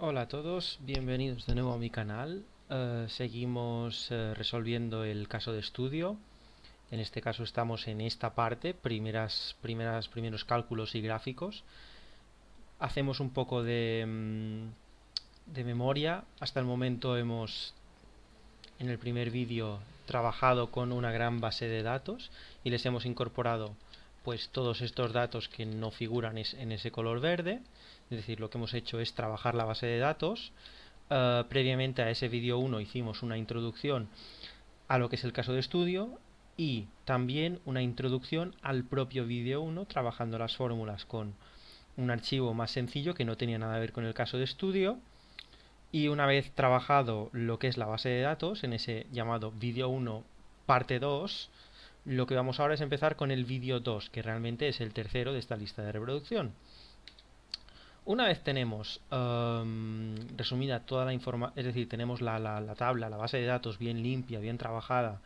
Hola a todos, bienvenidos de nuevo a mi canal. Seguimos resolviendo el caso de estudio. En este caso estamos en esta parte, primeros cálculos y gráficos. Hacemos un poco de memoria. Hasta el momento hemos, en el primer vídeo, trabajado con una gran base de datos y les hemos incorporado pues todos estos datos que no figuran en ese color verde. Es decir, lo que hemos hecho es trabajar la base de datos. Previamente a ese vídeo 1 hicimos una introducción a lo que es el caso de estudio y también una introducción al propio vídeo 1 trabajando las fórmulas con un archivo más sencillo que no tenía nada que ver con el caso de estudio. Y una vez trabajado lo que es la base de datos en ese llamado vídeo 1 parte 2, lo que vamos ahora es empezar con el vídeo 2, que realmente es el tercero de esta lista de reproducción. Una vez tenemos resumida toda la información, es decir, tenemos la tabla, la base de datos bien limpia, bien trabajada,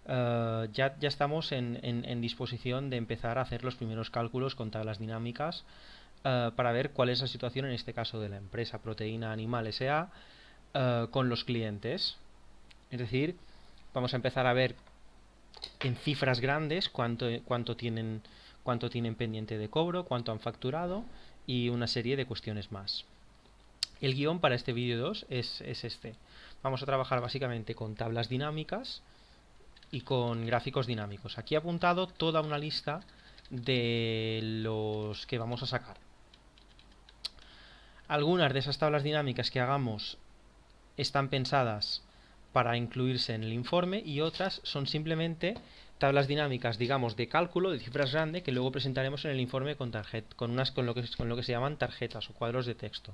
ya estamos en disposición de empezar a hacer los primeros cálculos con tablas dinámicas para ver cuál es la situación en este caso de la empresa Proteína Animal S.A. Con los clientes. Es decir, vamos a empezar a ver en cifras grandes cuánto tienen pendiente de cobro, cuánto han facturado y una serie de cuestiones más. El guión para este vídeo 2 es este. Vamos a trabajar básicamente con tablas dinámicas y con gráficos dinámicos. Aquí he apuntado toda una lista de los que vamos a sacar. Algunas de esas tablas dinámicas que hagamos están pensadas para incluirse en el informe y otras son simplemente tablas dinámicas, digamos, de cálculo de cifras grandes que luego presentaremos en el informe con lo que se llaman tarjetas o cuadros de texto.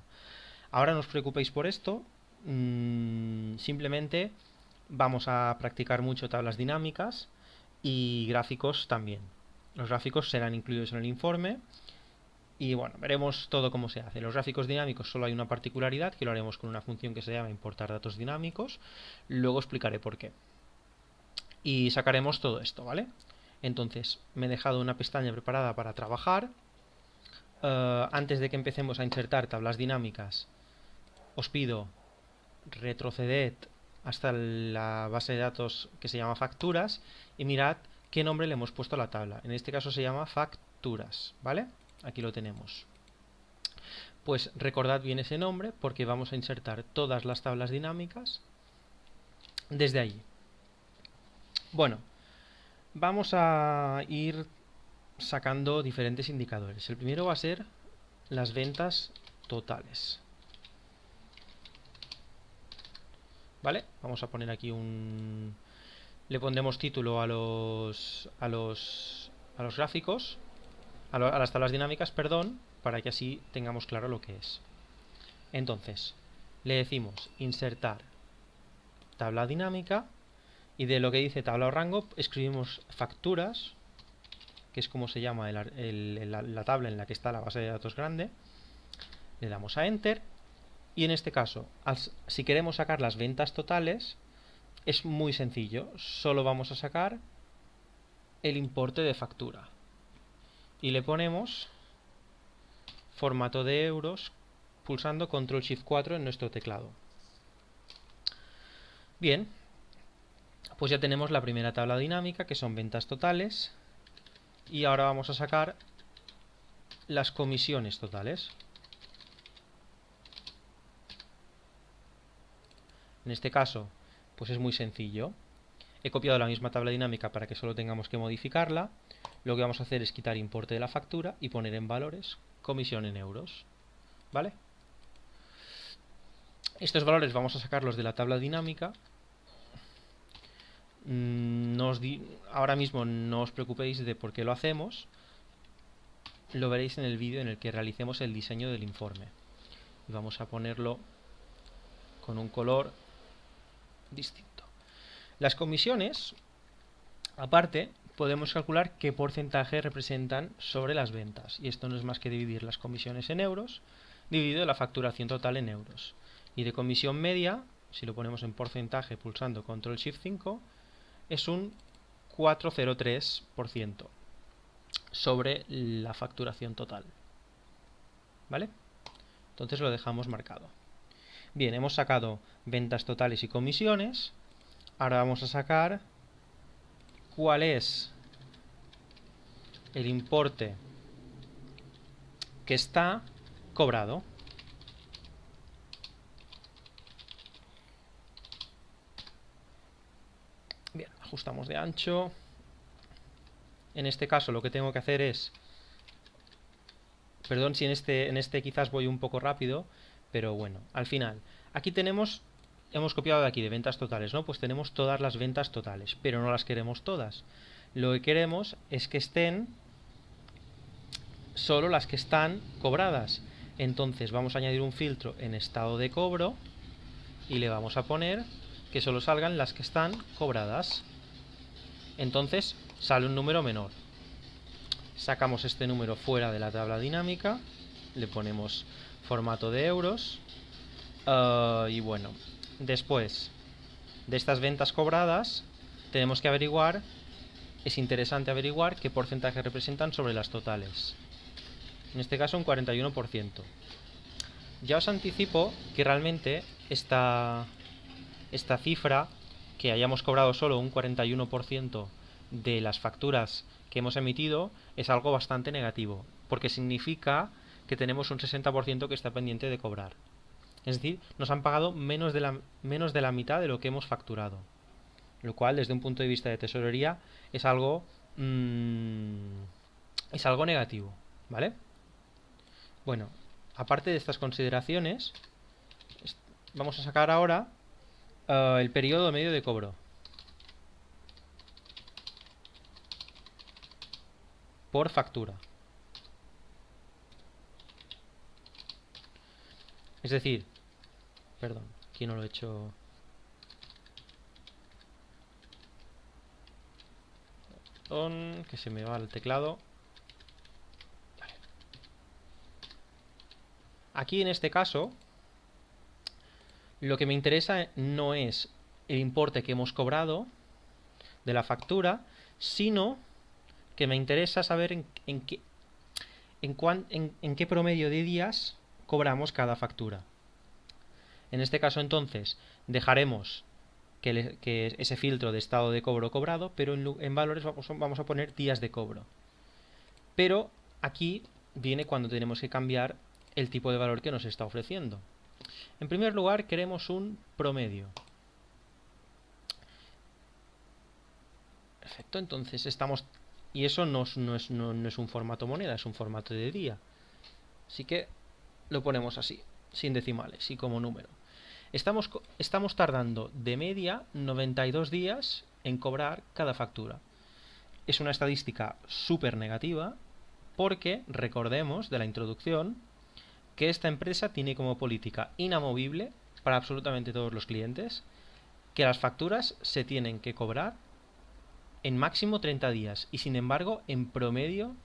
Ahora no os preocupéis por esto, simplemente vamos a practicar mucho tablas dinámicas y gráficos también. Los gráficos serán incluidos en el informe y bueno, veremos todo cómo se hace. En los gráficos dinámicos solo hay una particularidad, que lo haremos con una función que se llama importar datos dinámicos. Luego explicaré por qué. Y sacaremos todo esto, ¿vale? Entonces, me he dejado una pestaña preparada para trabajar. Antes de que empecemos a insertar tablas dinámicas, os pido retroceded hasta la base de datos que se llama facturas y mirad qué nombre le hemos puesto a la tabla. En este caso se llama facturas, ¿vale? Aquí lo tenemos. Pues recordad bien ese nombre porque vamos a insertar todas las tablas dinámicas desde allí. Bueno, vamos a ir sacando diferentes indicadores. El primero va a ser las ventas totales. ¿Vale? Vamos a poner aquí un... Le pondremos título a los gráficos, a las tablas dinámicas, perdón, para que así tengamos claro lo que es. Entonces, le decimos insertar tabla dinámica y de lo que dice tabla o rango escribimos facturas, que es como se llama la tabla en la que está la base de datos grande. Le damos a Enter y en este caso, si queremos sacar las ventas totales, es muy sencillo. Solo vamos a sacar el importe de factura y le ponemos formato de euros pulsando Control Shift 4 en nuestro teclado. Bien, pues ya tenemos la primera tabla dinámica, que son ventas totales, y ahora vamos a sacar las comisiones totales. En este caso, pues es muy sencillo. He copiado la misma tabla dinámica para que solo tengamos que modificarla. Lo que vamos a hacer es quitar importe de la factura y poner en valores comisión en euros. ¿Vale? Estos valores vamos a sacarlos de la tabla dinámica. Ahora mismo no os preocupéis de por qué lo hacemos. Lo veréis en el vídeo en el que realicemos el diseño del informe. Y vamos a ponerlo con un color distinto. Las comisiones, aparte, podemos calcular qué porcentaje representan sobre las ventas. Y esto no es más que dividir las comisiones en euros dividido la facturación total en euros. Y de comisión media, si lo ponemos en porcentaje pulsando Control Shift 5, es un 4,03% sobre la facturación total. ¿Vale? Entonces lo dejamos marcado. Bien, hemos sacado ventas totales y comisiones. Ahora vamos a sacar cuál es el importe que está cobrado. Bien, ajustamos de ancho. En este caso lo que tengo que hacer es... Perdón si en este quizás voy un poco rápido, pero bueno, al final. Aquí tenemos... Hemos copiado de aquí, de ventas totales, ¿no? Pues tenemos todas las ventas totales, pero no las queremos todas. Lo que queremos es que estén solo las que están cobradas. Entonces vamos a añadir un filtro en estado de cobro y le vamos a poner que solo salgan las que están cobradas. Entonces sale un número menor. Sacamos este número fuera de la tabla dinámica, le ponemos formato de euros y bueno, después de estas ventas cobradas tenemos que averiguar, es interesante averiguar qué porcentaje representan sobre las totales. En este caso un 41%. Ya os anticipo que realmente esta cifra, que hayamos cobrado solo un 41% de las facturas que hemos emitido, es algo bastante negativo, porque significa que tenemos un 60% que está pendiente de cobrar. Es decir, nos han pagado menos de la mitad de lo que hemos facturado, lo cual desde un punto de vista de tesorería es algo negativo, ¿vale? Bueno, aparte de estas consideraciones, vamos a sacar ahora el periodo medio de cobro por factura. Es decir, perdón, aquí no lo he hecho. Perdón, que se me va el teclado. Vale. Aquí en este caso, lo que me interesa no es el importe que hemos cobrado de la factura, sino que me interesa saber en qué promedio de días cobramos cada factura. En este caso entonces dejaremos que ese filtro de estado de cobro cobrado, pero en valores vamos a poner días de cobro. Pero aquí viene cuando tenemos que cambiar el tipo de valor que nos está ofreciendo. En primer lugar queremos un promedio. Perfecto, entonces estamos... Y eso no es un formato moneda, es un formato de día. Así que lo ponemos así, sin decimales y como número. Estamos tardando de media 92 días en cobrar cada factura. Es una estadística súper negativa porque recordemos de la introducción que esta empresa tiene como política inamovible para absolutamente todos los clientes que las facturas se tienen que cobrar en máximo 30 días y sin embargo en promedio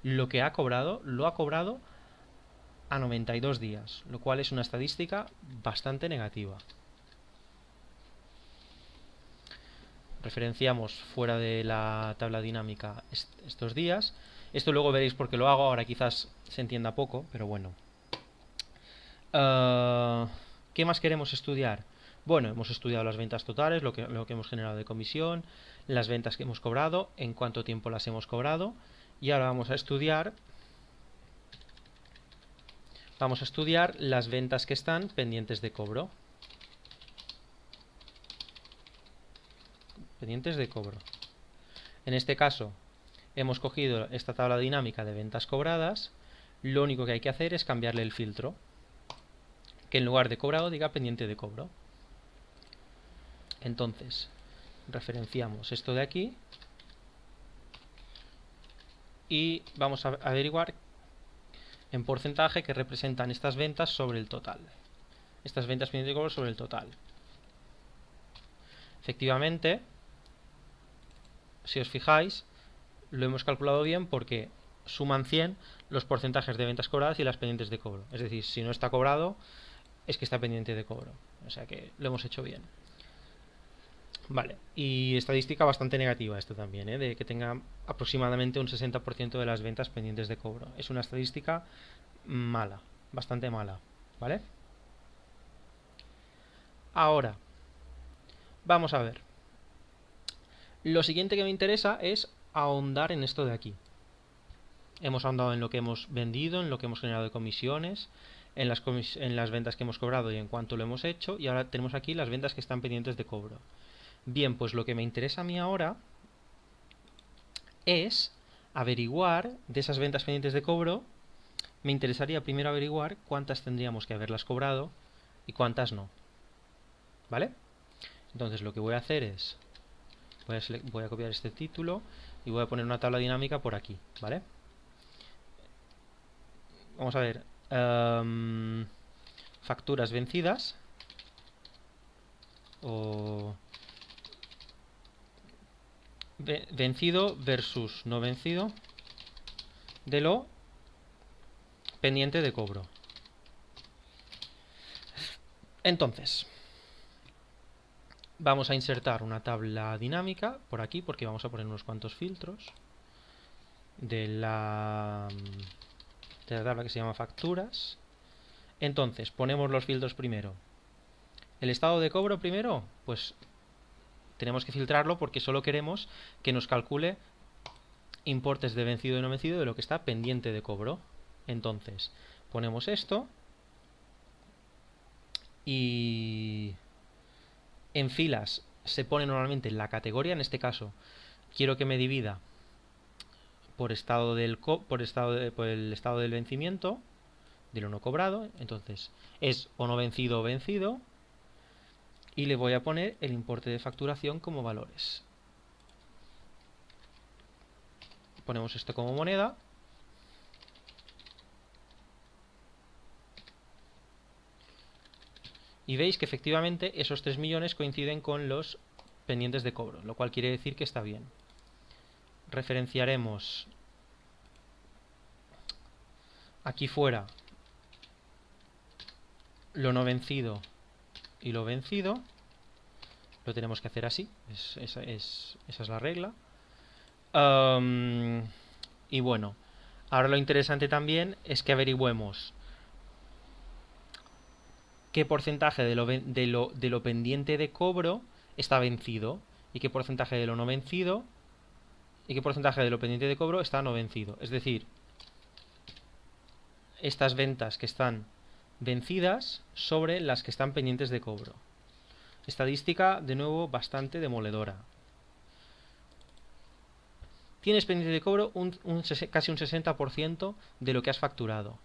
lo que ha cobrado lo ha cobrado a 92 días, lo cual es una estadística bastante negativa. Referenciamos fuera de la tabla dinámica estos días. Esto luego veréis porque lo hago, ahora quizás se entienda poco, pero bueno. ¿Qué más queremos estudiar? Bueno, hemos estudiado las ventas totales, lo que hemos generado de comisión, las ventas que hemos cobrado, en cuánto tiempo las hemos cobrado, y ahora vamos a estudiar las ventas que están pendientes de cobro. Pendientes de cobro. En este caso, hemos cogido esta tabla dinámica de ventas cobradas. Lo único que hay que hacer es cambiarle el filtro, que en lugar de cobrado diga pendiente de cobro. Entonces, referenciamos esto de aquí y vamos a averiguar en porcentaje que representan estas ventas sobre el total. Estas ventas pendientes de cobro sobre el total. Efectivamente, si os fijáis, lo hemos calculado bien porque suman 100 los porcentajes de ventas cobradas y las pendientes de cobro. Es decir, si no está cobrado, es que está pendiente de cobro. O sea que lo hemos hecho bien. Vale, y estadística bastante negativa esto también, de que tenga aproximadamente un 60% de las ventas pendientes de cobro. Es una estadística mala, bastante mala, ¿vale? Ahora, vamos a ver. Lo siguiente que me interesa es ahondar en esto de aquí. Hemos ahondado en lo que hemos vendido, en lo que hemos generado de comisiones, en las ventas que hemos cobrado y en cuánto lo hemos hecho, y ahora tenemos aquí las ventas que están pendientes de cobro. Bien, pues lo que me interesa a mí ahora es averiguar de esas ventas pendientes de cobro. Me interesaría primero averiguar cuántas tendríamos que haberlas cobrado y cuántas no. ¿Vale? Entonces lo que voy a hacer es, voy a copiar este título y voy a poner una tabla dinámica por aquí. ¿Vale? Vamos a ver. Facturas vencidas o vencido versus no vencido de lo pendiente de cobro. Entonces, vamos a insertar una tabla dinámica por aquí porque vamos a poner unos cuantos filtros de la tabla que se llama facturas. Entonces, ponemos los filtros primero. El estado de cobro primero, pues tenemos que filtrarlo porque solo queremos que nos calcule importes de vencido y no vencido de lo que está pendiente de cobro. Entonces, ponemos esto y en filas se pone normalmente la categoría. En este caso, quiero que me divida por por el estado del vencimiento de lo no cobrado. Entonces, es o no vencido o vencido. Y le voy a poner el importe de facturación como valores. Ponemos esto como moneda. Y veis que efectivamente esos 3 millones coinciden con los pendientes de cobro, lo cual quiere decir que está bien. Referenciaremos aquí fuera lo no vencido y lo vencido. Lo tenemos que hacer así, esa es la regla. Y bueno, ahora lo interesante también es que averigüemos qué porcentaje de lo pendiente de cobro está vencido y qué porcentaje de lo no vencido y qué porcentaje de lo pendiente de cobro está no vencido. Es decir, estas ventas que están vencidas sobre las que están pendientes de cobro. Estadística, de nuevo, bastante demoledora. Tienes pendiente de cobro casi un 60% de lo que has facturado.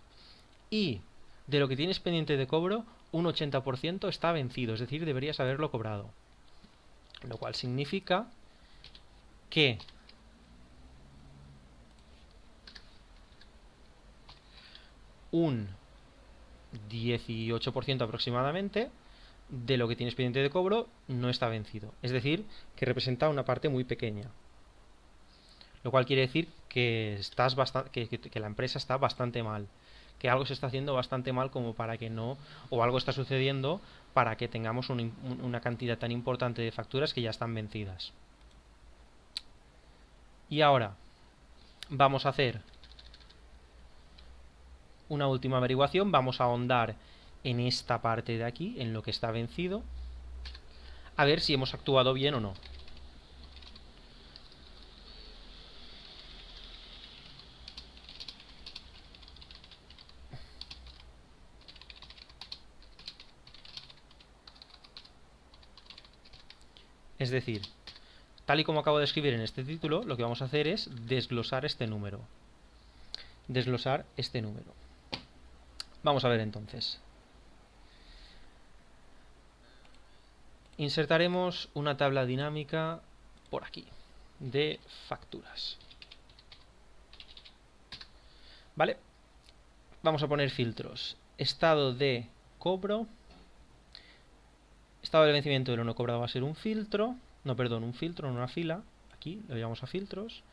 Y de lo que tienes pendiente de cobro, un 80% está vencido, es decir, deberías haberlo cobrado. Lo cual significa que un 18% aproximadamente de lo que tienes pendiente de cobro no está vencido. Es decir, que representa una parte muy pequeña. Lo cual quiere decir que, que la empresa está bastante mal. Que algo se está haciendo bastante mal como para que no, o algo está sucediendo para que tengamos una cantidad tan importante de facturas que ya están vencidas. Y ahora vamos a hacer una última averiguación. Vamos a ahondar en esta parte de aquí, en lo que está vencido, a ver si hemos actuado bien o no. Es decir, tal y como acabo de escribir en este título, lo que vamos a hacer es desglosar este número. Desglosar este número. Vamos a ver entonces. Insertaremos una tabla dinámica por aquí, de facturas. ¿Vale? Vamos a poner filtros. Estado de cobro. Estado de vencimiento de lo no cobrado va a ser un filtro. No, perdón, un filtro, no una fila. Aquí lo llevamos a filtros.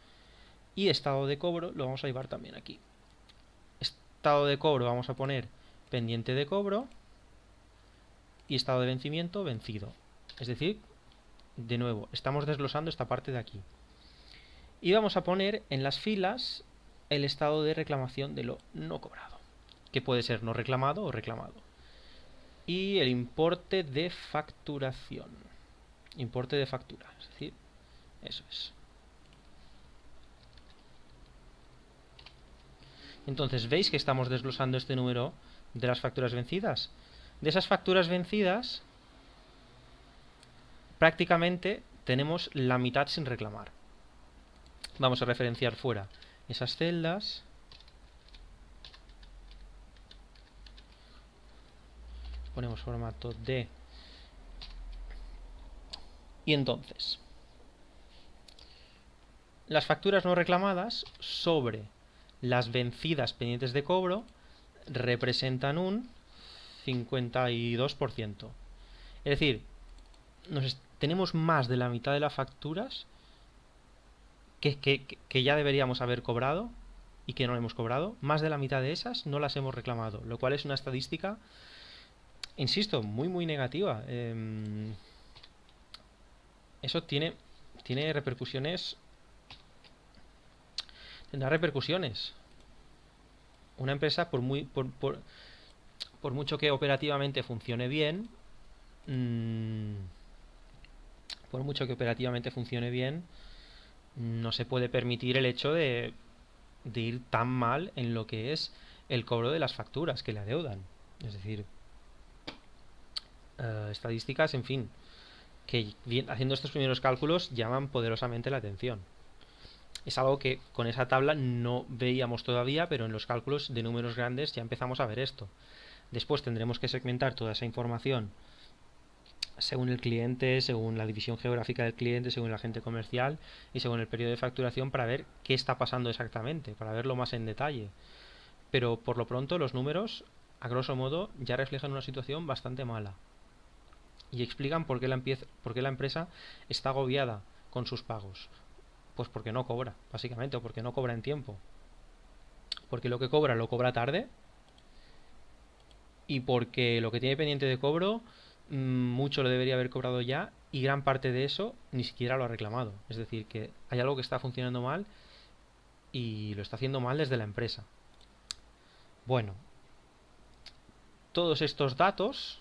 Y estado de cobro lo vamos a llevar también aquí. Estado de cobro vamos a poner pendiente de cobro. Y estado de vencimiento vencido. Es decir, de nuevo, estamos desglosando esta parte de aquí. Y vamos a poner en las filas el estado de reclamación de lo no cobrado, que puede ser no reclamado o reclamado. y el importe de facturación. Importe de factura, es decir, eso es. Entonces, ¿veis que estamos desglosando este número de las facturas vencidas? De esas facturas vencidas, prácticamente tenemos la mitad sin reclamar. Vamos a referenciar fuera esas celdas. Ponemos formato D. Y entonces, las facturas no reclamadas sobre las vencidas pendientes de cobro representan un 52%. Es decir, tenemos más de la mitad de las facturas que ya deberíamos haber cobrado y que no hemos cobrado. Más de la mitad de esas no las hemos reclamado, lo cual es una estadística, insisto, muy negativa. Eso tiene repercusiones. Tendrá repercusiones. Una empresa, por mucho que operativamente funcione bien, no se puede permitir el hecho de ir tan mal en lo que es el cobro de las facturas que le adeudan. Es decir, estadísticas, en fin, que haciendo estos primeros cálculos llaman poderosamente la atención. Es algo que con esa tabla no veíamos todavía, pero en los cálculos de números grandes ya empezamos a ver esto. Después tendremos que segmentar toda esa información según el cliente, según la división geográfica del cliente, según el agente comercial y según el periodo de facturación para ver qué está pasando exactamente, para verlo más en detalle. Pero por lo pronto los números, a grosso modo, ya reflejan una situación bastante mala y explican por qué la empresa está agobiada con sus pagos. Pues porque no cobra, básicamente, o porque no cobra en tiempo. Porque lo que cobra lo cobra tarde y porque lo que tiene pendiente de cobro mucho lo debería haber cobrado ya y gran parte de eso ni siquiera lo ha reclamado. Es decir, que hay algo que está funcionando mal y lo está haciendo mal desde la empresa. Bueno, todos estos datos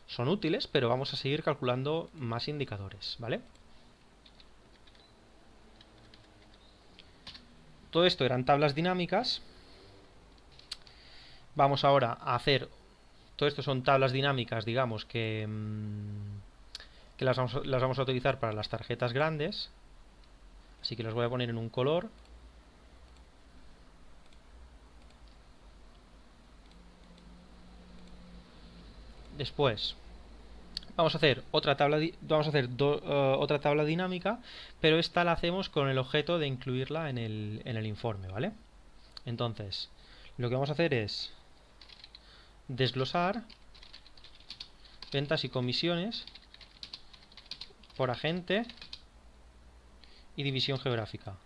son útiles, pero vamos a seguir calculando más indicadores, ¿vale? Todo esto eran tablas dinámicas. Vamos ahora a hacer... Todo esto son tablas dinámicas, digamos, que las vamos a utilizar para las tarjetas grandes. Así que las voy a poner en un color. Después vamos a hacer otra tabla, otra tabla dinámica, pero esta la hacemos con el objeto de incluirla en el informe, ¿vale? Entonces, lo que vamos a hacer es desglosar ventas y comisiones por agente y división geográfica.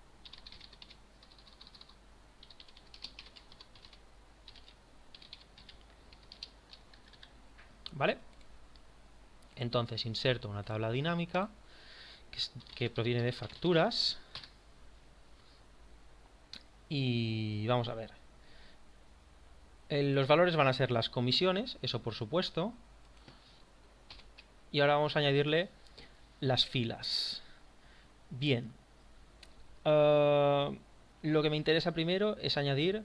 ¿Vale? Entonces inserto una tabla dinámica que proviene de facturas y vamos a ver. Los valores van a ser las comisiones, eso por supuesto. Y ahora vamos a añadirle las filas. Bien. Lo que me interesa primero es añadir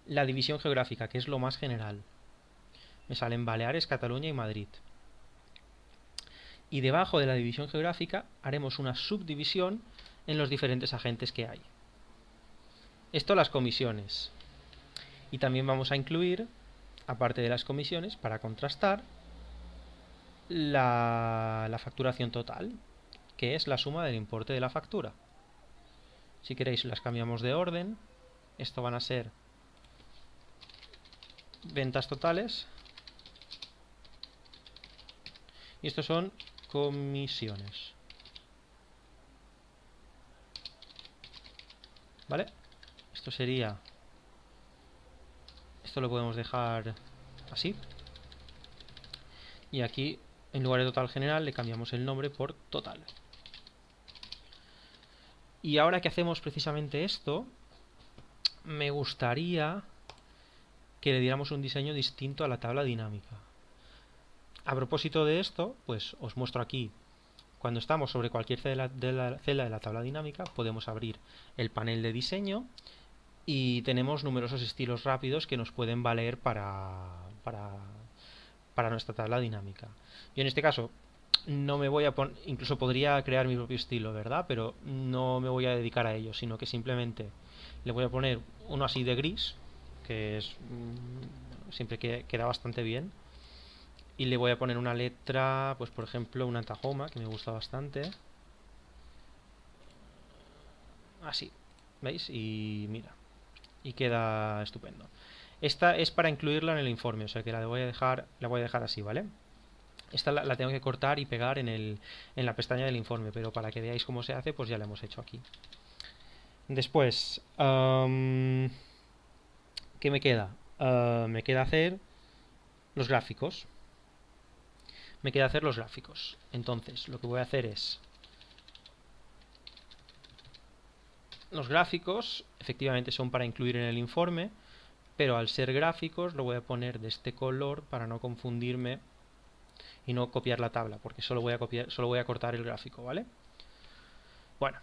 la división geográfica, que es lo más general. Me salen Baleares, Cataluña y Madrid. Y debajo de la división geográfica haremos una subdivisión en los diferentes agentes que hay. Esto las comisiones. Y también vamos a incluir, aparte de las comisiones, para contrastar, la facturación total, que es la suma del importe de la factura. Si queréis las cambiamos de orden. Esto van a ser ventas totales. Y estos son comisiones. ¿Vale? Esto sería... Esto lo podemos dejar así. Y aquí, en lugar de total general, le cambiamos el nombre por total. Y ahora que hacemos precisamente esto, me gustaría que le diéramos un diseño distinto a la tabla dinámica. A propósito de esto, pues os muestro aquí, cuando estamos sobre cualquier celda de la tabla dinámica, podemos abrir el panel de diseño y tenemos numerosos estilos rápidos que nos pueden valer para nuestra tabla dinámica. Yo en este caso no me voy a poner, incluso podría crear mi propio estilo, ¿verdad? Pero no me voy a dedicar a ello, sino que simplemente le voy a poner uno así de gris, que es siempre queda bastante bien. Y le voy a poner una letra, pues por ejemplo una Tahoma, que me gusta bastante. Así, ¿veis? Y mira, y queda estupendo. Esta es para incluirla en el informe, o sea que la voy a dejar así, ¿vale? Esta la tengo que cortar y pegar en la pestaña del informe, pero para que veáis cómo se hace, pues ya la hemos hecho aquí. Después, ¿qué me queda? Me queda hacer los gráficos. Entonces, lo que voy a hacer es... Los gráficos, efectivamente, son para incluir en el informe, pero al ser gráficos lo voy a poner de este color para no confundirme y no copiar la tabla, porque solo voy a cortar el gráfico, ¿vale? Bueno,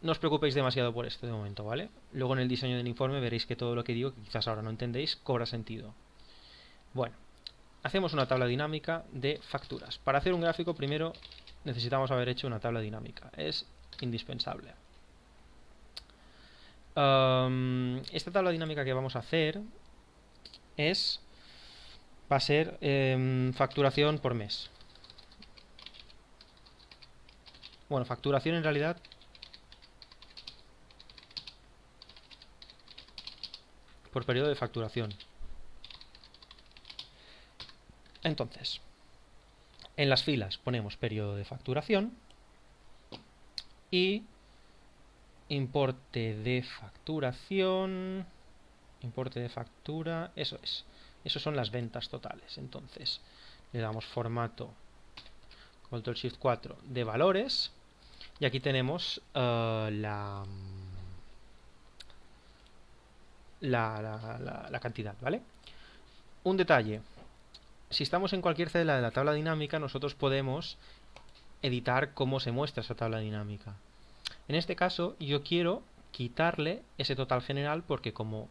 no os preocupéis demasiado por esto de momento, ¿vale? Luego en el diseño del informe veréis que todo lo que digo, que quizás ahora no entendéis, cobra sentido. Bueno, hacemos una tabla dinámica de facturas. Para hacer un gráfico primero necesitamos haber hecho una tabla dinámica. Es indispensable. Esta tabla dinámica que vamos a hacer va a ser facturación por mes. Bueno, facturación en realidad por periodo de facturación. Entonces, en las filas ponemos periodo de facturación y importe de facturación, importe de factura, eso es. Eso son las ventas totales. Entonces, le damos formato Ctrl Shift 4 de valores y aquí tenemos la cantidad, ¿vale? Un detalle. Si estamos en cualquier celda de la tabla dinámica, nosotros podemos editar cómo se muestra esa tabla dinámica. En este caso, yo quiero quitarle ese total general porque como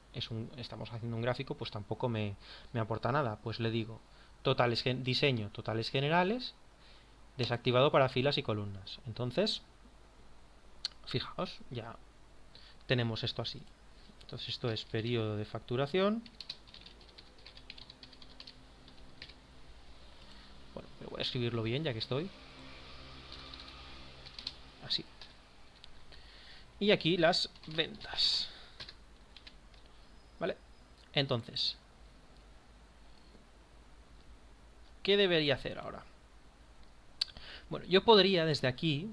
estamos haciendo un gráfico, pues tampoco me aporta nada. Pues le digo diseño totales generales, desactivado para filas y columnas. Entonces, fijaos, ya tenemos esto así. Entonces esto es periodo de facturación. Bueno, pero voy a escribirlo bien ya que estoy. Así. Y aquí las ventas. ¿Vale? Entonces, ¿qué debería hacer ahora? Bueno, yo podría desde aquí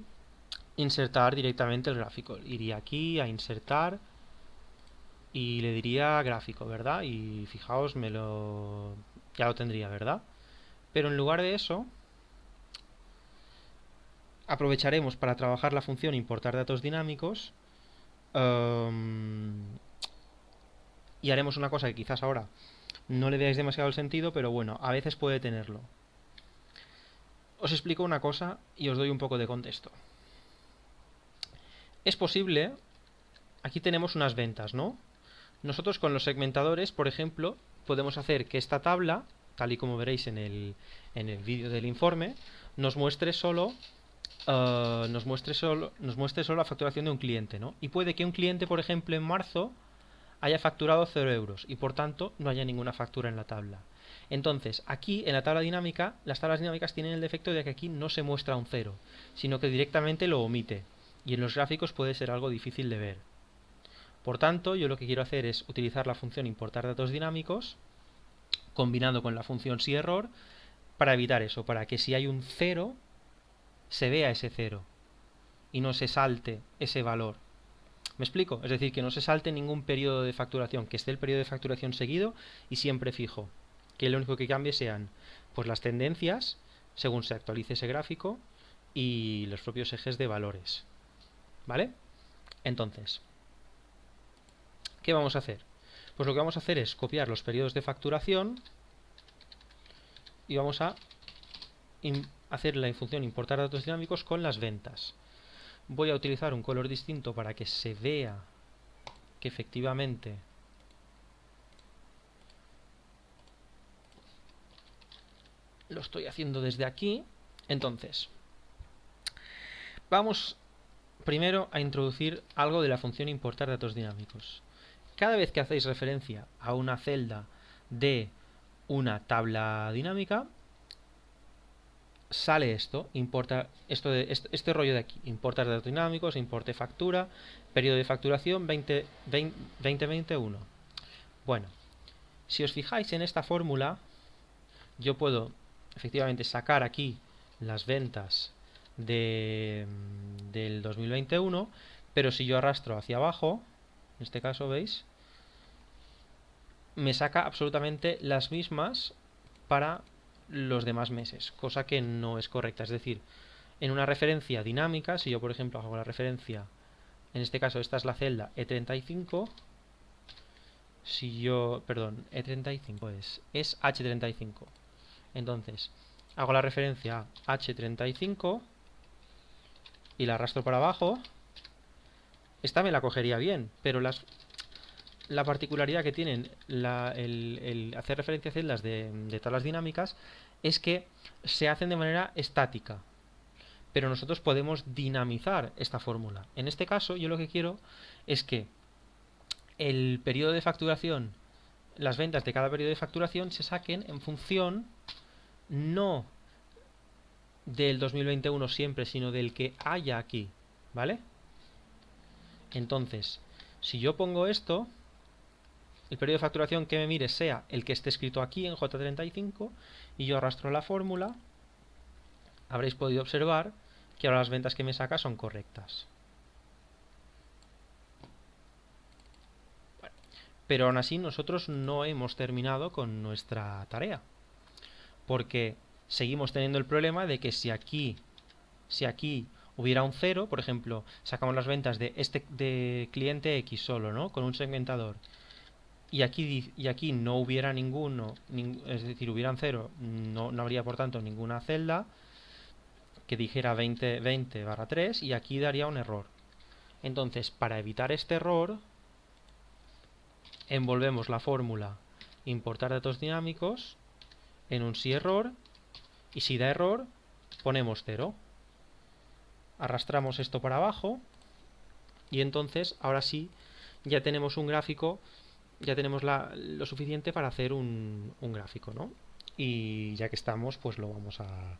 insertar directamente el gráfico. Iría aquí a insertar y le diría gráfico, ¿verdad? Y fijaos, ya lo tendría, ¿verdad? Pero en lugar de eso, aprovecharemos para trabajar la función importar datos dinámicos y haremos una cosa que quizás ahora no le veáis demasiado el sentido, pero bueno, a veces puede tenerlo. Os explico una cosa y os doy un poco de contexto. Es posible, aquí tenemos unas ventas, ¿no? Nosotros con los segmentadores, por ejemplo, podemos hacer que esta tabla, tal y como veréis en el vídeo del informe, nos muestre solo la facturación de un cliente, ¿no? Y puede que un cliente, por ejemplo, en marzo haya facturado 0 euros y por tanto no haya ninguna factura en la tabla. Entonces, aquí en la tabla dinámica, las tablas dinámicas tienen el defecto de que aquí no se muestra un 0, sino que directamente lo omite. Y en los gráficos puede ser algo difícil de ver. Por tanto, yo lo que quiero hacer es utilizar la función importar datos dinámicos combinando con la función siError para evitar eso, para que si hay un 0 se vea ese 0 y no se salte ese valor. ¿Me explico? Es decir, que no se salte ningún periodo de facturación, que esté el periodo de facturación seguido y siempre fijo. Que lo único que cambie sean pues las tendencias según se actualice ese gráfico y los propios ejes de valores. ¿Vale? Entonces, ¿qué vamos a hacer? Pues lo que vamos a hacer es copiar los periodos de facturación y vamos a hacer la función importar datos dinámicos con las ventas. Voy a utilizar un color distinto para que se vea que efectivamente lo estoy haciendo desde aquí. Entonces, vamos primero a introducir algo de la función importar datos dinámicos. Cada vez que hacéis referencia a una celda de una tabla dinámica, sale esto, importa este rollo de aquí, importar datos dinámicos, importe factura, periodo de facturación 2021. Bueno, si os fijáis en esta fórmula, yo puedo efectivamente sacar aquí las ventas del 2021, pero si yo arrastro hacia abajo, en este caso, ¿veis? Me saca absolutamente las mismas para los demás meses, cosa que no es correcta. Es decir, en una referencia dinámica, si yo por ejemplo hago la referencia, en este caso esta es la celda E35, si yo, perdón, E35 es H35. Entonces, hago la referencia a H35 y la arrastro para abajo. Esta me la cogería bien, pero la particularidad que tienen el hacer referencia a celdas de tablas dinámicas es que se hacen de manera estática, pero nosotros podemos dinamizar esta fórmula. En este caso, yo lo que quiero es que el periodo de facturación, las ventas de cada periodo de facturación se saquen en función no del 2021 siempre, sino del que haya aquí, ¿vale? Entonces, si yo pongo esto, el periodo de facturación que me mire sea el que esté escrito aquí en J35 y yo arrastro la fórmula, habréis podido observar que ahora las ventas que me saca son correctas. Bueno, pero aún así nosotros no hemos terminado con nuestra tarea, porque seguimos teniendo el problema de que si aquí hubiera un 0, por ejemplo, sacamos las ventas de cliente X solo, ¿no? Con un segmentador, y aquí no hubiera ninguno, es decir, hubieran 0, no habría por tanto ninguna celda que dijera 20/3 y aquí daría un error. Entonces, para evitar este error, envolvemos la fórmula importar datos dinámicos en un sí error y si da error ponemos 0. Arrastramos esto para abajo y entonces ahora sí ya tenemos un gráfico, ya tenemos lo suficiente para hacer un gráfico, ¿no? Y ya que estamos, pues lo vamos a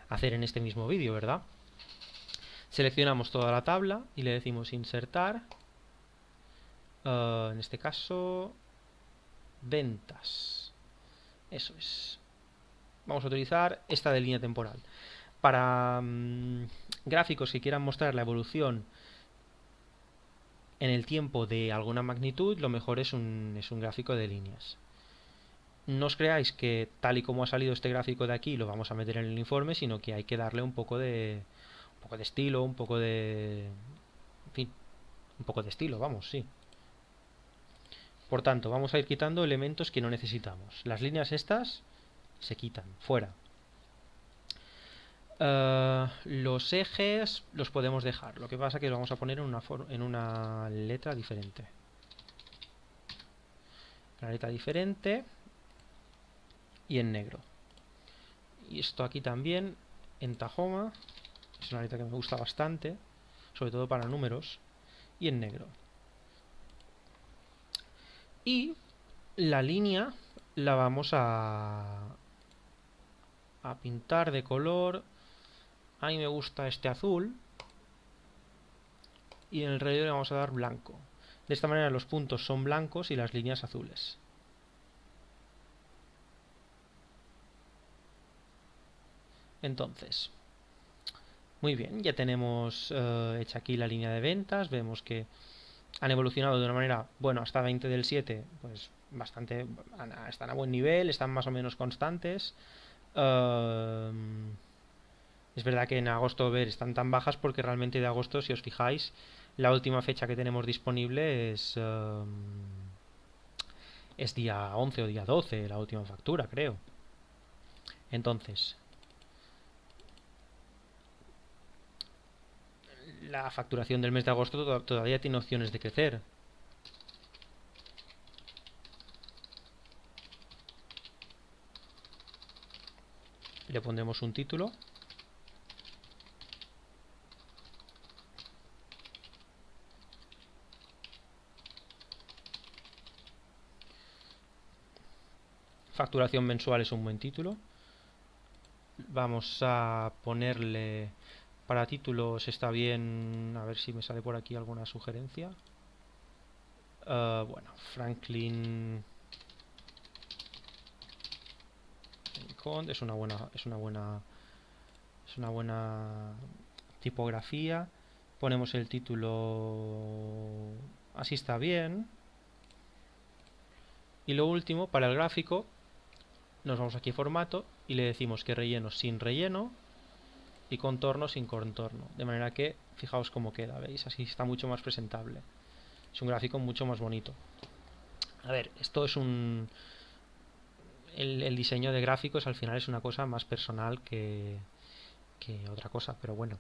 hacer en este mismo vídeo, ¿verdad? Seleccionamos toda la tabla y le decimos insertar, en este caso, ventas. Eso es. Vamos a utilizar esta de línea temporal. Para gráficos que quieran mostrar la evolución en el tiempo de alguna magnitud, lo mejor es un gráfico de líneas. No os creáis que tal y como ha salido este gráfico de aquí lo vamos a meter en el informe, sino que hay que darle un poco de estilo, un poco de... en fin, un poco de estilo, vamos, sí. Por tanto, vamos a ir quitando elementos que no necesitamos. Las líneas estas se quitan, fuera. Los ejes los podemos dejar. Lo que pasa es que los vamos a poner en una letra diferente. Una letra diferente y en negro. Y esto aquí también en Tahoma. Es una letra que me gusta bastante, sobre todo para números. Y en negro. Y la línea la vamos a pintar de color. A mí me gusta este azul. Y en el relieve le vamos a dar blanco. De esta manera los puntos son blancos y las líneas azules. Entonces, muy bien, ya tenemos hecha aquí la línea de ventas. Vemos que han evolucionado de una manera, bueno, hasta 20 del 7, pues bastante, están a buen nivel, están más o menos constantes. Es verdad que en agosto están tan bajas porque realmente de agosto, si os fijáis, la última fecha que tenemos disponible es día 11 o día 12, la última factura, creo. Entonces, la facturación del mes de agosto todavía tiene opciones de crecer. Le pondremos un título. Facturación mensual es un buen título. Vamos a ponerle... Para títulos está bien... A ver si me sale por aquí alguna sugerencia. Bueno, Franklin... Es una buena... Es una buena tipografía. Ponemos el título... Así está bien. Y lo último, para el gráfico, nos vamos aquí a formato y le decimos que relleno sin relleno y contorno sin contorno. De manera que, fijaos cómo queda, ¿veis? Así está mucho más presentable. Es un gráfico mucho más bonito. A ver, esto es un... El diseño de gráficos al final es una cosa más personal que otra cosa, pero bueno.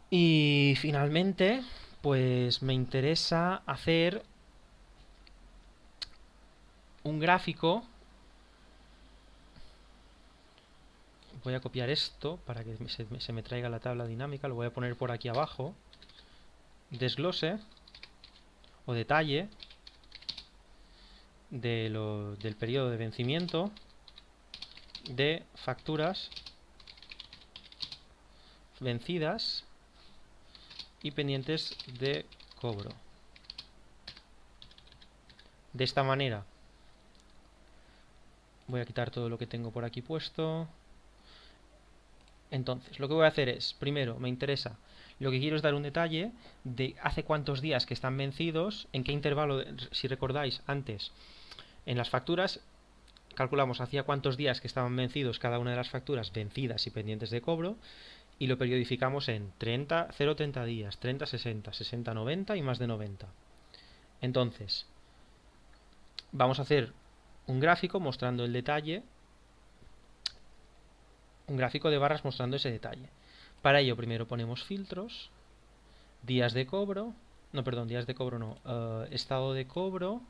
Y finalmente, pues me interesa hacer un gráfico. Voy a copiar esto para que se me traiga la tabla dinámica. Lo voy a poner por aquí abajo. Desglose o detalle del periodo de vencimiento de facturas vencidas y pendientes de cobro. De esta manera voy a quitar todo lo que tengo por aquí puesto. Entonces, lo que voy a hacer es, primero, me interesa, lo que quiero es dar un detalle de hace cuántos días que están vencidos, en qué intervalo, si recordáis, antes, en las facturas, calculamos hacía cuántos días que estaban vencidos cada una de las facturas vencidas y pendientes de cobro, y lo periodificamos en 0,30 días, 30, 60, 60, 90 y más de 90. Entonces, vamos a hacer un gráfico mostrando el detalle, un gráfico de barras mostrando ese detalle. Para ello primero ponemos filtros, días de cobro, no, perdón, días de cobro no, estado de cobro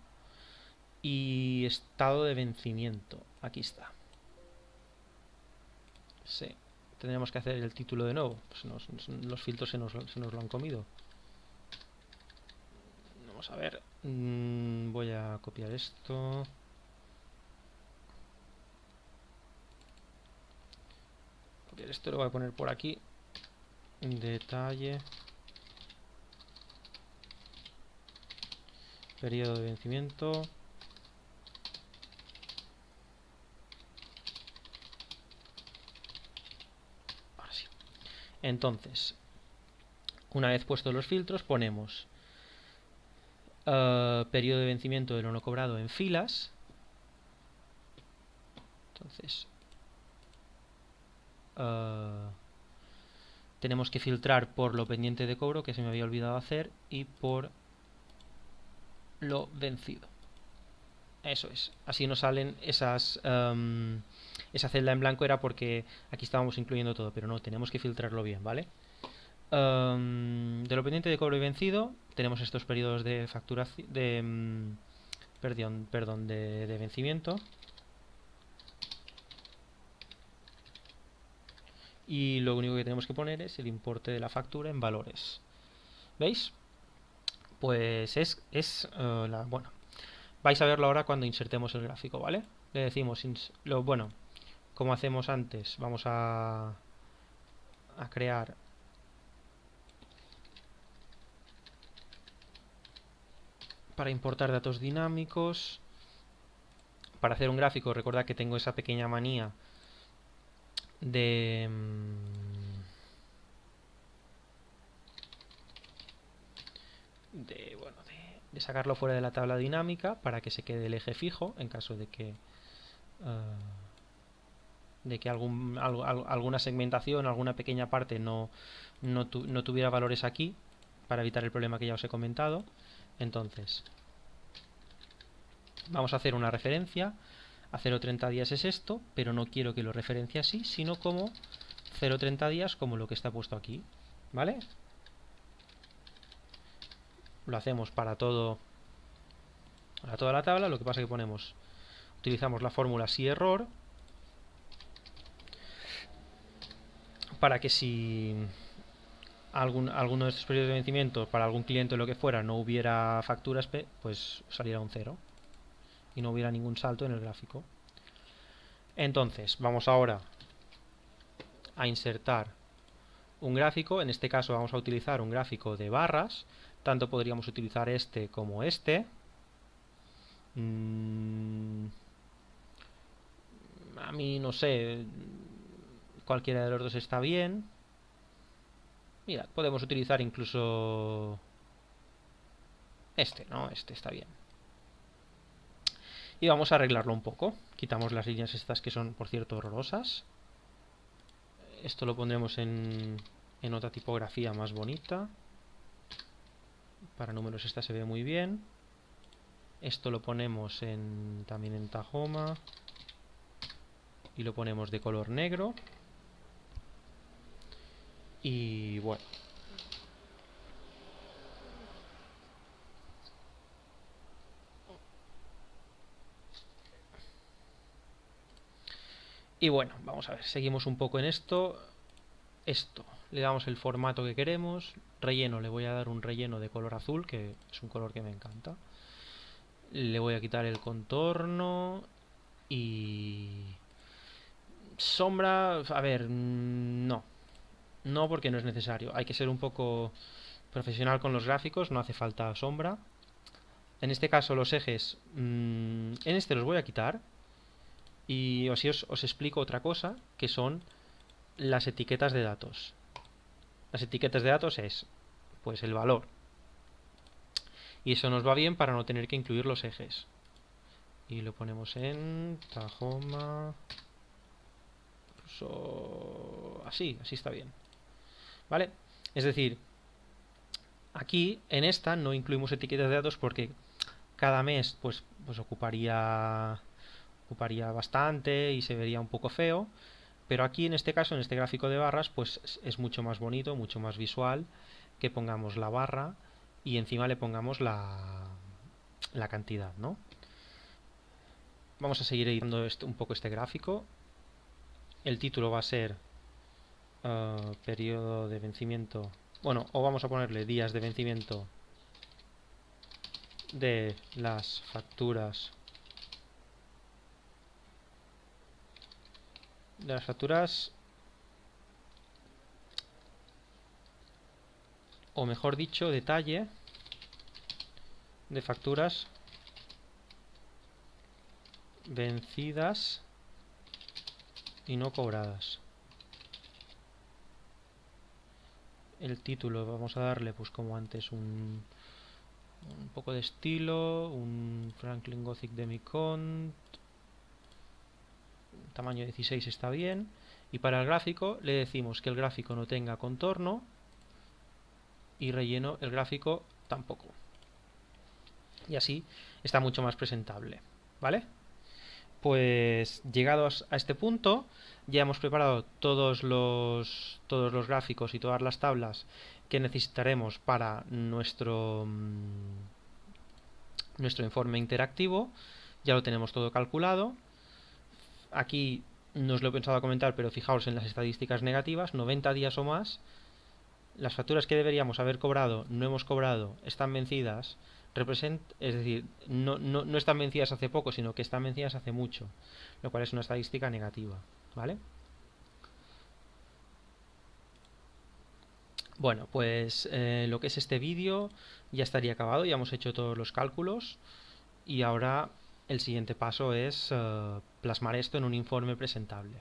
y estado de vencimiento. Aquí está. Sí, tendríamos que hacer el título de nuevo, pues los filtros se nos lo han comido. Vamos a ver, voy a copiar esto. Esto lo voy a poner por aquí. Detalle. Periodo de vencimiento. Ahora sí. Entonces, una vez puestos los filtros, ponemos periodo de vencimiento de lo no cobrado en filas. Entonces, tenemos que filtrar por lo pendiente de cobro, que se me había olvidado hacer, y por lo vencido. Eso es. Así nos salen esas... esa celda en blanco era porque aquí estábamos incluyendo todo, pero no, tenemos que filtrarlo bien, ¿vale? De lo pendiente de cobro y vencido, tenemos estos periodos de facturación... perdón, de vencimiento. Y lo único que tenemos que poner es el importe de la factura en valores. ¿Veis? Pues bueno, vais a verlo ahora cuando insertemos el gráfico, ¿vale? Le decimos, bueno, como hacemos antes, vamos a crear para importar datos dinámicos. Para hacer un gráfico, recordad que tengo esa pequeña manía de sacarlo fuera de la tabla dinámica para que se quede el eje fijo en caso de que alguna segmentación, alguna pequeña parte no tuviera valores aquí, para evitar el problema que ya os he comentado. Entonces, vamos a hacer una referencia. A 0,30 días es esto, pero no quiero que lo referencie así, sino como 0,30 días como lo que está puesto aquí. ¿vale? Lo hacemos para todo, para toda la tabla. Lo que pasa es que utilizamos la fórmula si error para que si alguno de estos periodos de vencimiento para algún cliente o lo que fuera no hubiera facturas, pues saliera un 0 y no hubiera ningún salto en el gráfico. Entonces, vamos ahora a insertar un gráfico. En este caso vamos a utilizar un gráfico de barras. Tanto podríamos utilizar este como este. A mí no sé, cualquiera de los dos está bien. Mira, podemos utilizar incluso este, ¿no? Este está bien. Y vamos a arreglarlo un poco. Quitamos las líneas estas que son, por cierto, horrorosas. Esto lo pondremos en otra tipografía más bonita. Para números esta se ve muy bien. Esto lo ponemos también en Tahoma. Y lo ponemos de color negro. Y bueno. Y bueno, vamos a ver, seguimos un poco en esto. Le damos el formato que queremos. Relleno, le voy a dar un relleno de color azul, que es un color que me encanta. Le voy a quitar el contorno. Y sombra, a ver, no. No, porque no es necesario. Hay que ser un poco profesional con los gráficos, no hace falta sombra. En este caso los ejes, en este los voy a quitar. Y así os explico otra cosa, que son las etiquetas de datos. Las etiquetas de datos es, pues, el valor. Y eso nos va bien para no tener que incluir los ejes. Y lo ponemos en Tahoma. Incluso así está bien. ¿Vale? Es decir, aquí en esta no incluimos etiquetas de datos porque cada mes pues ocuparía bastante y se vería un poco feo. Pero aquí en este caso, en este gráfico de barras, pues es mucho más bonito, mucho más visual que pongamos la barra y encima le pongamos la cantidad, ¿no? Vamos a seguir editando un poco este gráfico. El título va a ser periodo de vencimiento. Bueno, o vamos a ponerle días de vencimiento de las facturas. De las facturas, o mejor dicho, detalle de facturas vencidas y no cobradas. El título vamos a darle, pues como antes, un poco de estilo, un Franklin Gothic Demicont, tamaño 16 está bien. Y para el gráfico le decimos que el gráfico no tenga contorno y relleno el gráfico tampoco. Y así está mucho más presentable, ¿vale? Pues llegados a este punto, ya hemos preparado todos los gráficos y todas las tablas que necesitaremos para nuestro informe interactivo. Ya lo tenemos todo calculado. Aquí no os lo he pensado comentar, pero fijaos en las estadísticas negativas, 90 días o más. Las facturas que deberíamos haber cobrado, no hemos cobrado, están vencidas. Es decir, no están vencidas hace poco, sino que están vencidas hace mucho, lo cual es una estadística negativa, ¿vale? Bueno, pues lo que es este vídeo ya estaría acabado, ya hemos hecho todos los cálculos y ahora el siguiente paso es plasmar esto en un informe presentable.